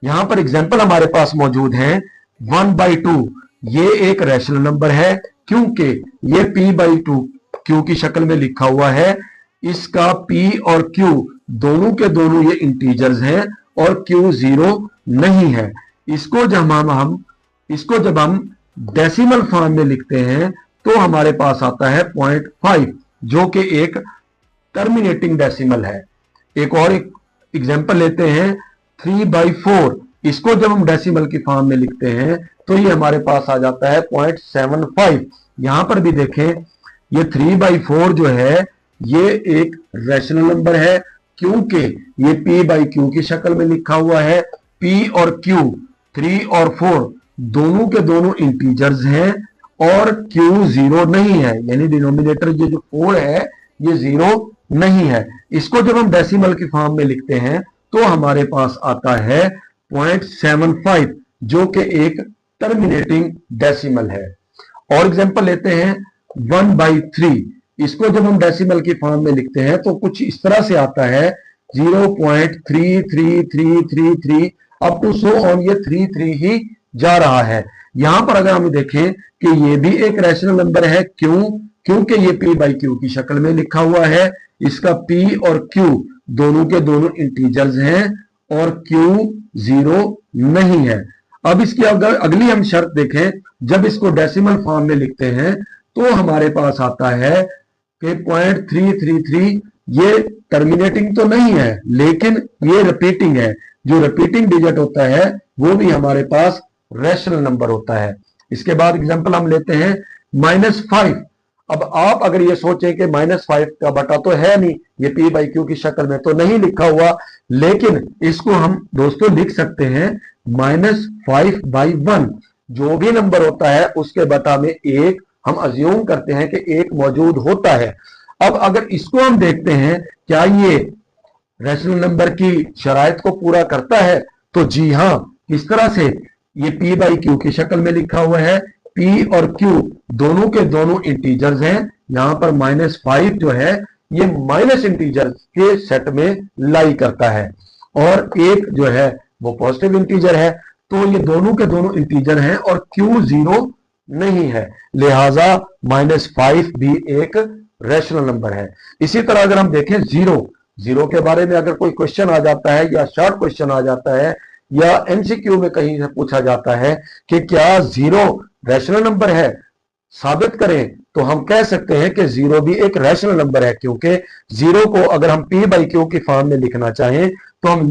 यहां पर एग्जाम्पल हमारे पास मौजूद है 1/2। ये एक रैशनल नंबर है क्योंकि ये p/2 q की शक्ल में लिखा हुआ है। इसका p और q दोनों के दोनों ये इंटीजर्स हैं और q 0 नहीं है। इसको जब हम डेसिमल फॉर्म में लिखते हैं तो हमारे पास आता है 0.5, जो कि एक टर्मिनेटिंग डेसिमल है। एक और एग्जांपल लेते हैं 3/4। इसको जब हम डेसिमल की फॉर्म में लिखते हैं तो ये हमारे पास आ जाता है 0.75। यहां पर भी देखें, ये 3/4 जो है ये एक रैशनल नंबर है क्योंकि ये p/q की शक्ल में लिखा हुआ है। p और q 3 और 4 दोनों के दोनों इंटीजर्स हैं और q 0 नहीं है, यानी डिनोमिनेटर ये जो 4 है ये 0 नहीं है। इसको जब हम डेसिमल की फॉर्म में लिखते हैं तो हमारे पास आता है 0.75, जो कि एक टर्मिनेटिंग डेसिमल है। और एग्जांपल लेते हैं 1/3। इसको जब हम डेसिमल की फॉर्म में लिखते हैं तो कुछ इस तरह से आता है 0.33333 अप टू सो ऑन, ये 33 ही जा रहा है। यहां पर अगर हम देखें कि ये भी एक रैशनल नंबर है, क्योंकि ये p/q की शक्ल में लिखा हुआ है। इसका p और q दोनों के दोनों इंटीजर्स हैं और q 0 नहीं है। अब इसकी अगर अगली हम शर्त देखें, जब इसको डेसिमल फॉर्म में लिखते हैं तो हमारे पास आता है कि 0.333 ये टर्मिनेटिंग तो नहीं है लेकिन ये रिपीटिंग है। जो रिपीटिंग डिजिट होता है वो भी हमारे पास रैशनल नंबर होता है। इसके बाद एग्जांपल हम लेते हैं -5। अब आप अगर ये सोचें कि -5 का बटा तो है नहीं, ये p/q की शक्ल में तो नहीं लिखा हुआ, लेकिन इसको हम दोस्तों लिख सकते हैं -5/1। जो भी नंबर होता है उसके बटा में एक हम अज्यूम करते हैं कि एक मौजूद होता है। अब अगर इसको हम देखते हैं क्या ये रैशनल नंबर की शराइत को पूरा करता है, तो जी हां। इस तरह से ये p/q की शक्ल में लिखा हुआ है, p और q दोनों के दोनों इंटीजर्स हैं। यहां पर -5 जो है ये माइनस इंटीजर्स के सेट में लाई करता है और एक जो है वो पॉजिटिव इंटीजर है। तो ये दोनों के दोनों इंटीजर हैं और q 0 नहीं है, लिहाजा -5 भी एक रैशनल नंबर है। इसी तरह अगर हम देखें 0 के बारे में अगर कोई क्वेश्चन आ जाता है या शॉर्ट क्वेश्चन आ जाता है या एमसीक्यू में कहीं से पूछा जाता है कि क्या 0 रैशनल नंबर है, साबित करें, तो हम कह सकते हैं कि 0 भी एक रैशनल नंबर है क्योंकि 0 को अगर हम p/q की फॉर्म में लिखना चाहें तो हम